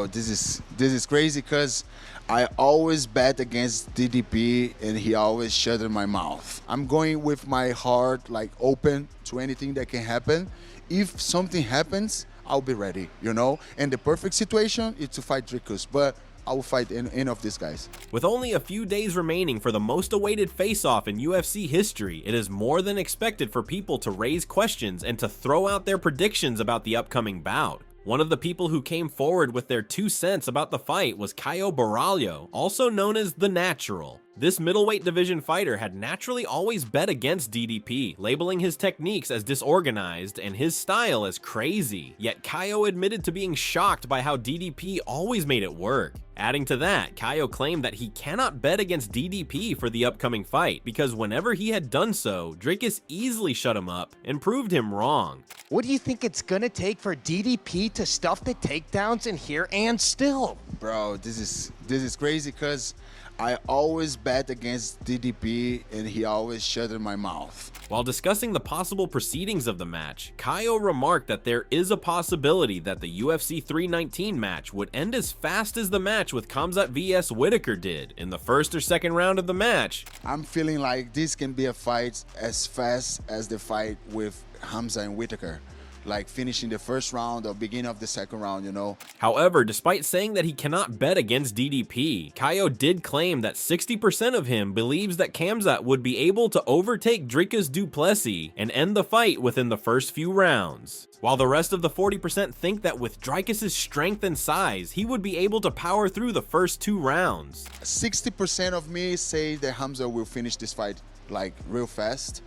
Bro, this is crazy because I always bet against DDP and he always shut in my mouth. I'm going with my heart like open to anything that can happen. If something happens, I'll be ready, you know? And the perfect situation is to fight Dricus, but I will fight any of these guys. With only a few days remaining for the most awaited face-off in UFC history, it is more than expected for people to raise questions and to throw out their predictions about the upcoming bout. One of the people who came forward with their 2 cents about the fight was Kaio Borralho, also known as The Natural. This middleweight division fighter had naturally always bet against DDP, labeling his techniques as disorganized and his style as crazy. Yet Kaio admitted to being shocked by how DDP always made it work. Adding to that, Kaio claimed that he cannot bet against DDP for the upcoming fight because whenever he had done so, Dricus easily shut him up and proved him wrong. What do you think it's gonna take for DDP to stuff the takedowns in here and still? Bro, this is crazy because I always bet against DDP and he always shut in my mouth. While discussing the possible proceedings of the match, Kaio remarked that there is a possibility that the UFC 319 match would end as fast as the match with Khamzat vs Whitaker did in the first or second round of the match. I'm feeling like this can be a fight as fast as the fight with Khamzat and Whitaker. Like finishing the first round or beginning of the second round, you know. However, despite saying that he cannot bet against DDP, Kaio did claim that 60% of him believes that Khamzat would be able to overtake Dricus du Plessis and end the fight within the first few rounds. While the rest of the 40% think that with Dricus' strength and size, he would be able to power through the first 2 rounds. 60% of me say that Khamzat will finish this fight like real fast,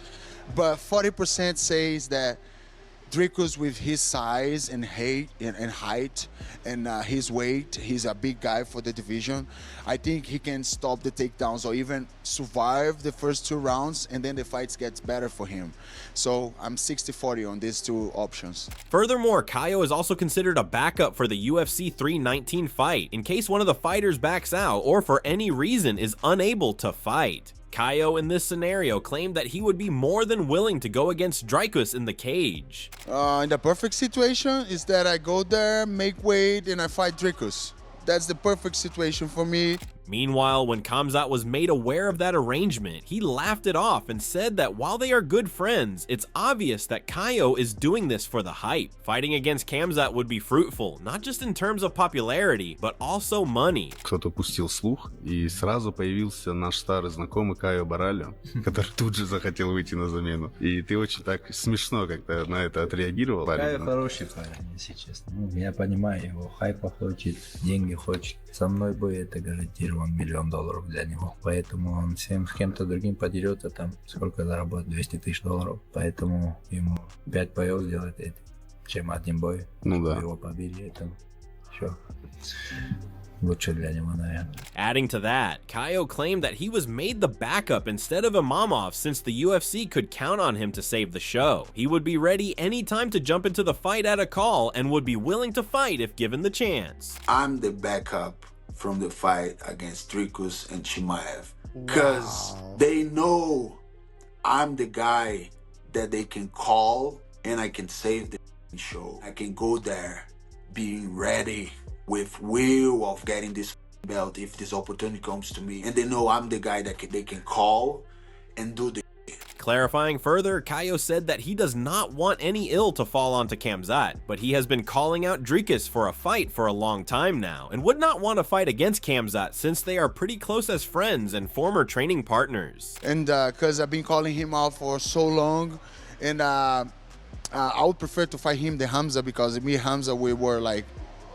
but 40% says that Dricus, with his size and height and his weight, he's a big guy for the division. I think he can stop the takedowns or even survive the first 2 rounds, and then the fights gets better for him. So I'm 60-40 on these 2 options. Furthermore, Kaio is also considered a backup for the UFC 319 fight in case one of the fighters backs out or for any reason is unable to fight. Kaio in this scenario claimed that he would be more than willing to go against Dricus in the cage. In the perfect situation is that I go there, make weight, and I fight Dricus. That's the perfect situation for me. Meanwhile, when Khamzat was made aware of that arrangement, he laughed it off and said that while they are good friends, it's obvious that Kaio is doing this for the hype. Fighting against Khamzat would be fruitful, not just in terms of popularity, but also money. Кто-то пустил слух, и сразу появился наш старый знакомый Каио Борральо, который тут же захотел выйти на замену. И ты очень так смешно как-то на это отреагировал. Каио хороший парень, если честно. Ну, я понимаю его, хайпа хочет, деньги хочет. Со мной бы это гарантирован $1 миллион для него. Поэтому он всем с кем-то другим подерется, там сколько заработает, $200 тысяч. Поэтому ему 5 боев сделать, чем 1 бой. Ну да. Его побили, это все лучше для него, наверное. Adding to that, Kaio claimed that he was made the backup instead of Imamov since the UFC could count on him to save the show. He would be ready anytime to jump into the fight at a call and would be willing to fight if given the chance. I'm the backup from the fight against Dricus and Chimaev because they know I'm the guy that they can call and I can save the show. I can go there being ready with will of getting this belt if this opportunity comes to me, and they know I'm the guy that they can call and do the. Clarifying further, Kaio said that he does not want any ill to fall onto Khamzat, but he has been calling out Dricus for a fight for a long time now, and would not want to fight against Khamzat since they are pretty close as friends and former training partners. And because I've been calling him out for so long, and I would prefer to fight him than Khamzat because me and Khamzat, we were like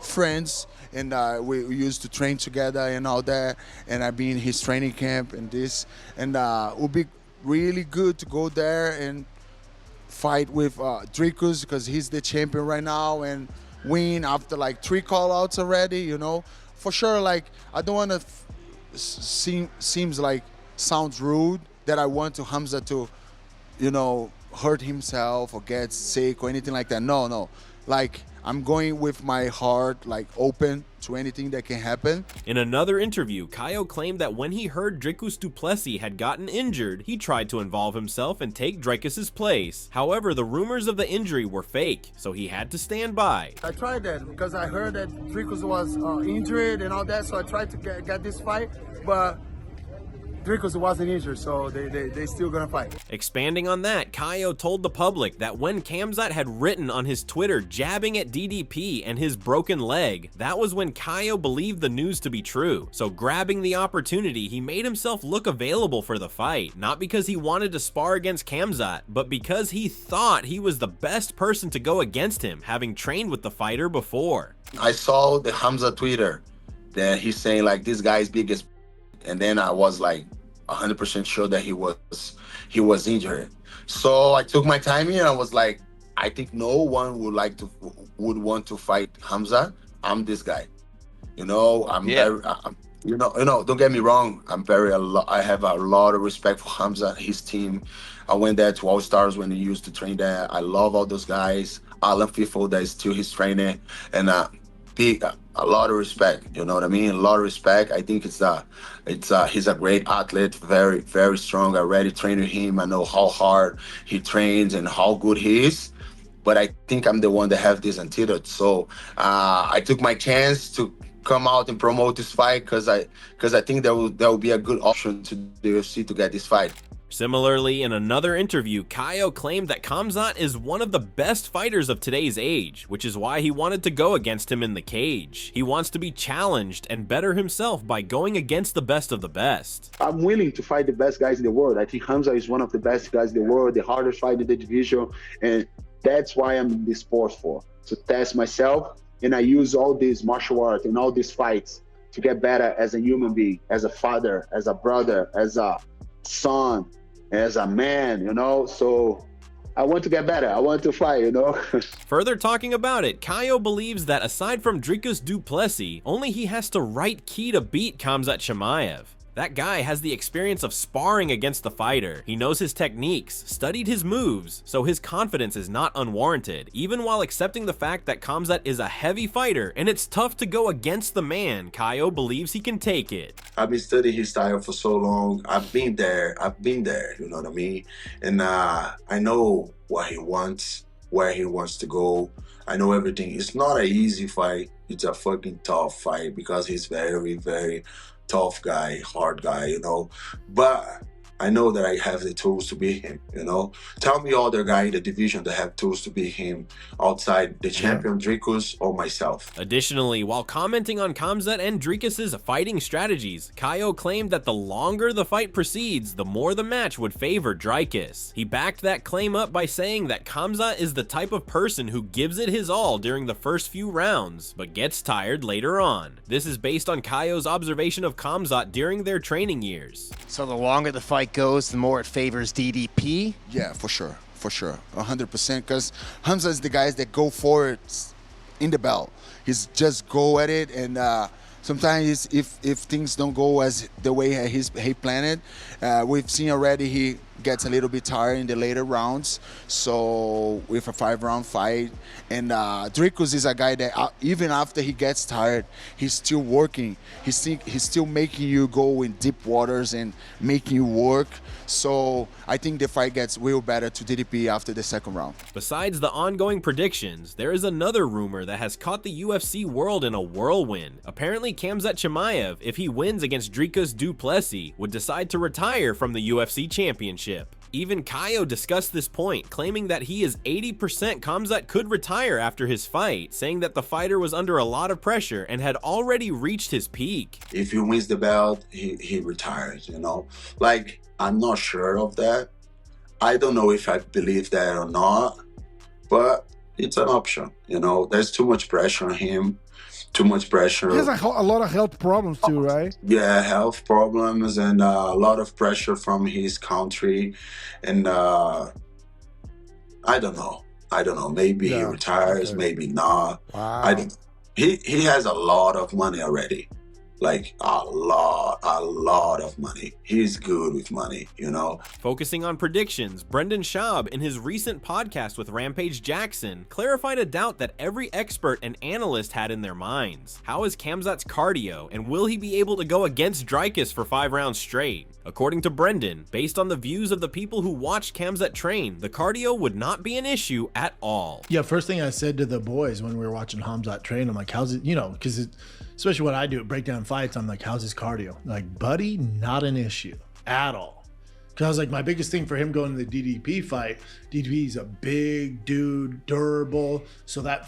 friends, and we used to train together and all that, and I've been in his training camp and this, and it would be really good to go there and fight with Dricus because he's the champion right now and win after like 3 call-outs already, you know. For sure, like, I don't want to seems like sounds rude that I want to Khamzat to, you know, hurt himself or get sick or anything like that. No. Like, I'm going with my heart like open to anything that can happen. In another interview, Kaio claimed that when he heard Dricus du Plessis had gotten injured, he tried to involve himself and take Dricus' place. However, the rumors of the injury were fake, so he had to stand by. I tried that because I heard that Dricus was injured and all that, so I tried to get this fight, but Dricus wasn't injured, so they still gonna fight. Expanding on that, Kaio told the public that when Khamzat had written on his Twitter jabbing at DDP and his broken leg, that was when Kaio believed the news to be true. So grabbing the opportunity, he made himself look available for the fight, not because he wanted to spar against Khamzat, but because he thought he was the best person to go against him, having trained with the fighter before. I saw the Khamzat Twitter that he's saying like this guy's biggest, and then I was like 100% sure that he was injured. So I took my time here and I was like, I think no one would want to fight Khamzat. I'm this guy. You know, you know, don't get me wrong. I have a lot of respect for Khamzat, his team. I went there to All Stars when he used to train there. I love all those guys. Alan Fifo, that is still his trainer, and a lot of respect. You know what I mean? A lot of respect. I think he's a great athlete, very, very strong. I already trained with him. I know how hard he trains and how good he is. But I think I'm the one that have this antidote. So I took my chance to come out and promote this fight because I think that will be a good option to the UFC to get this fight. Similarly, in another interview, Kaio claimed that Khamzat is one of the best fighters of today's age, which is why he wanted to go against him in the cage. He wants to be challenged and better himself by going against the best of the best. I'm willing to fight the best guys in the world. I think Khamzat is one of the best guys in the world, the hardest fight in the division, and that's why I'm in this sport for, to test myself, and I use all these martial arts and all these fights to get better as a human being, as a father, as a brother, as a son, as a man, you know. So I want to get better. I want to fight, you know. Further talking about it, Kaio believes that aside from Dricus du Plessis, only he has to right key to beat Khamzat Chimaev. That guy has the experience of sparring against the fighter. He knows his techniques, studied his moves, so his confidence is not unwarranted, even while accepting the fact that Khamzat is a heavy fighter and it's tough to go against the man. Kaio believes he can take it. I've been studying his style for so long. I've been there, you know what I mean? And I know what he wants, where he wants to go. I know everything. It's not an easy fight. It's a fucking tough fight because he's very, very tough guy, hard guy, you know. But I know that I have the tools to beat him, you know. Tell me other guy in the division that have tools to beat him outside the champion Dricus or myself. Additionally, while commenting on Khamzat and Dricus' fighting strategies, Kaio claimed that the longer the fight proceeds, the more the match would favor Dricus. He backed that claim up by saying that Khamzat is the type of person who gives it his all during the first few rounds, but gets tired later on. This is based on Kaio's observation of Khamzat during their training years. So the longer the fight goes, the more it favors DDP? Yeah, for sure, 100%, because Khamzat is the guys that go for it in the belt. He's just go at it, and sometimes if things don't go as the way he planned it, we've seen already he gets a little bit tired in the later rounds. So with a 5-round fight, and Dricus is a guy that even after he gets tired, he's still working. He's still making you go in deep waters and making you work. So I think the fight gets real better to DDP after the second round. Besides the ongoing predictions, there is another rumor that has caught the UFC world in a whirlwind. Apparently, Khamzat Chimaev, if he wins against Dricus du Plessis, would decide to retire from the UFC championship. Even Kaio discussed this point, claiming that he is 80% Khamzat could retire after his fight, saying that the fighter was under a lot of pressure and had already reached his peak. If he wins the belt, he retires, you know. Like, I'm not sure of that. I don't know if I believe that or not, but it's an option, you know. There's too much pressure on him. Too much pressure. He has a lot of health problems too, right? Yeah, health problems and a lot of pressure from his country, and I don't know. Maybe he retires, maybe not. Wow. I don't. He has a lot of money already. like a lot of money. He's good with money, you know. Focusing on predictions, Brendan Schaub, in his recent podcast with Rampage Jackson, clarified a doubt that every expert and analyst had in their minds. How is Khamzat's cardio, and will he be able to go against Dricus for 5 rounds straight? According to Brendan, based on the views of the people who watched Khamzat train, the cardio would not be an issue at all. Yeah, first thing I said to the boys when we were watching Khamzat train, I'm like, how's it, you know, because especially what I do at breakdown fights, I'm like, how's his cardio? Like, buddy, not an issue at all. Because I was like, my biggest thing for him going to the DDP fight, DDP's a big dude, durable. So that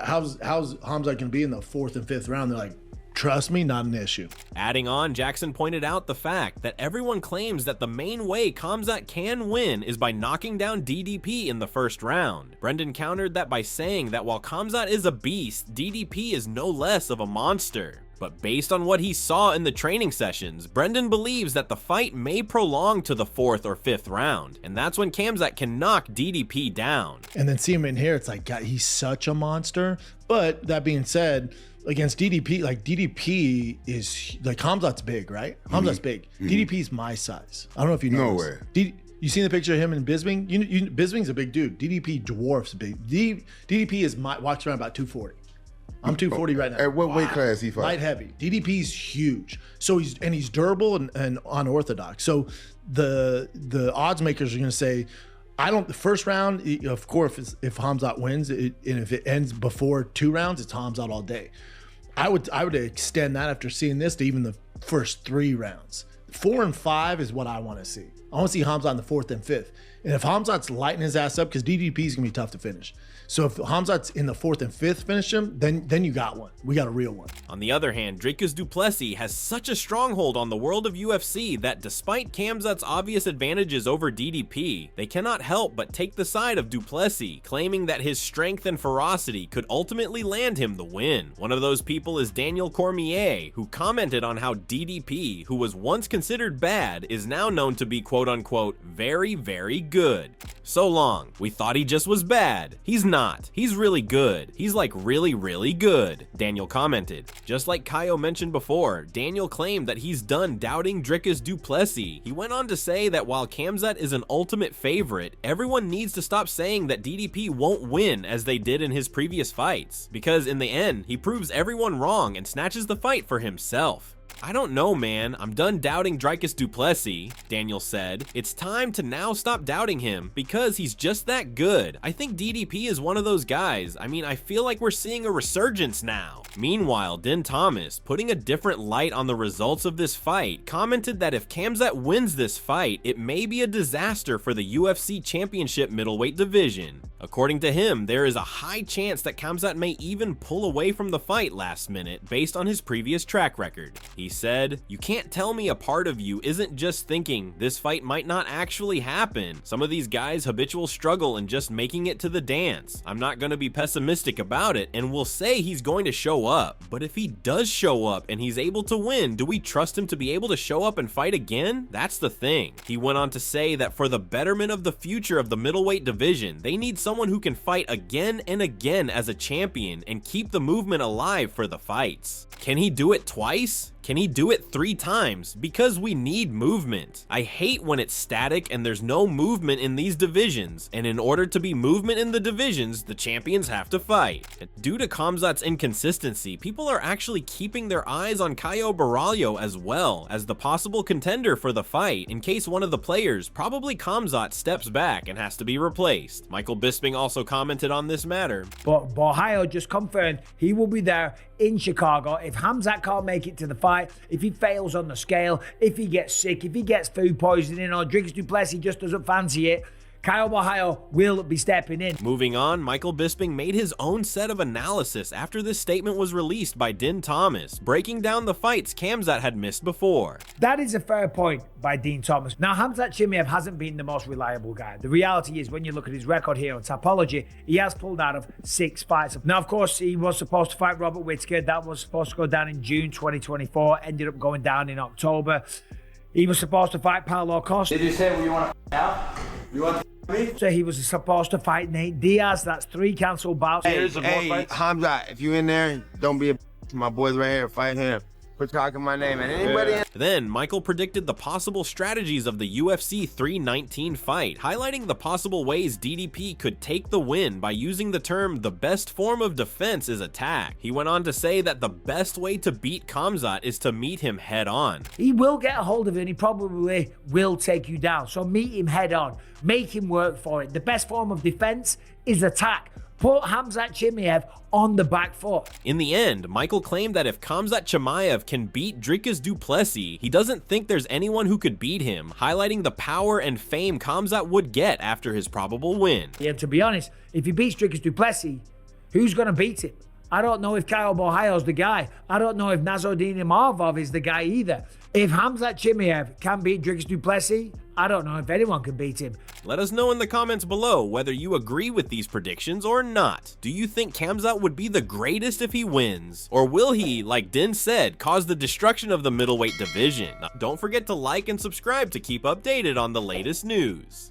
how's Khamzat going to be in the 4th and 5th round? They're like, trust me, not an issue. Adding on, Jackson pointed out the fact that everyone claims that the main way Khamzat can win is by knocking down DDP in the 1st round. Brendan countered that by saying that while Khamzat is a beast, DDP is no less of a monster. But based on what he saw in the training sessions, Brendan believes that the fight may prolong to the 4th or 5th round, and that's when Khamzat can knock DDP down. And then see him in here, it's like, God, he's such a monster. But that being said, against DDP, like DDP is like Khamzat's big, right? Khamzat's big. DDP's my size. I don't know if you know. No this. way. You seen the picture of him and Bisping? Bisping's a big dude. DDP dwarfs big. DDP is walks around about 240. I'm 240 right now. At what weight class he fight? Light heavy. DDP's huge. So he's durable and unorthodox. So the odds makers are going to say, the first round, of course, if Khamzat wins, and if it ends before 2 rounds, it's Khamzat all day. I would extend that after seeing this to even the first 3 rounds. 4 and 5 is what I want to see. I want to see Khamzat in the 4th and 5th. And if Khamzat's lighting his ass up, because DDP is going to be tough to finish. So if Khamzat's in the 4th and 5th finish him, then you got one. We got a real one. On the other hand, Dricus du Plessis has such a stronghold on the world of UFC that despite Khamzat's obvious advantages over DDP, they cannot help but take the side of du Plessis, claiming that his strength and ferocity could ultimately land him the win. One of those people is Daniel Cormier, who commented on how DDP, who was once considered bad, is now known to be quote-unquote very, very good. So long. We thought he just was bad. He's not. He's really good. He's like really, really good, Daniel commented. Just like Kaio mentioned before, Daniel claimed that he's done doubting Dricus du Plessis. He went on to say that while Khamzat is an ultimate favorite, everyone needs to stop saying that DDP won't win as they did in his previous fights, because in the end, he proves everyone wrong and snatches the fight for himself. I don't know, man. I'm done doubting Dricus du Plessis, Daniel said. It's time to now stop doubting him because he's just that good. I think DDP is one of those guys. I mean, I feel like we're seeing a resurgence now. Meanwhile, Din Thomas, putting a different light on the results of this fight, commented that if Khamzat wins this fight, it may be a disaster for the UFC Championship middleweight division. According to him, there is a high chance that Khamzat may even pull away from the fight last minute based on his previous track record. He said, "You can't tell me a part of you isn't just thinking this fight might not actually happen. Some of these guys' habitual struggle in just making it to the dance. I'm not going to be pessimistic about it and will say he's going to show up. But if he does show up and he's able to win, do we trust him to be able to show up and fight again? That's the thing." He went on to say that for the betterment of the future of the middleweight division, they need someone who can fight again and again as a champion and keep the movement alive for the fights. Can he do it twice? Can he do it 3 times? Because we need movement. I hate when it's static and there's no movement in these divisions, and in order to be movement in the divisions, the champions have to fight. Due to Khamzat's inconsistency, people are actually keeping their eyes on Kaio Borralho as well as the possible contender for the fight in case one of the players, probably Khamzat, steps back and has to be replaced. Michael Bisping also commented on this matter. But Borralho just confirmed he will be there in Chicago if Khamzat can't make it to the fight, if he fails on the scale, if he gets sick, if he gets food poisoning, or Dricus du Plessis just doesn't fancy it. Kaio Borralho will be stepping in. Moving on, Michael Bisping made his own set of analysis after this statement was released by Din Thomas, breaking down the fights Khamzat had missed before. That is a fair point by Din Thomas. Now, Khamzat Chimaev hasn't been the most reliable guy. The reality is, when you look at his record here on Tapology, he has pulled out of 6 fights. Now, of course, he was supposed to fight Robert Whittaker. That was supposed to go down in June 2024, ended up going down in October. He was supposed to fight Paulo Costa. Did you say you want to out? You want to me? So he was supposed to fight Nate Diaz. That's 3 canceled bouts. Hey, Khamzat, if you in there, don't be a my boy's right here. Fight him. for talking my name. And anybody Then, Michael predicted the possible strategies of the UFC 319 fight, highlighting the possible ways DDP could take the win by using the term the best form of defense is attack. He went on to say that the best way to beat Khamzat is to meet him head on. He will get a hold of it and he probably will take you down. So meet him head on. Make him work for it. The best form of defense is attack. Put Khamzat Chimaev on the back foot. In the end, Michael claimed that if Khamzat Chimaev can beat Dricus du Plessis, he doesn't think there's anyone who could beat him, highlighting the power and fame Khamzat would get after his probable win. Yeah, to be honest, if he beats Dricus du Plessis, who's going to beat him? I don't know if Kaio Borralho's the guy. I don't know if Nassourdine Imavov is the guy either. If Khamzat Chimaev can beat Dricus du Plessis, I don't know if anyone can beat him. Let us know in the comments below whether you agree with these predictions or not. Do you think Khamzat would be the greatest if he wins? Or will he, like Din said, cause the destruction of the middleweight division? Don't forget to like and subscribe to keep updated on the latest news.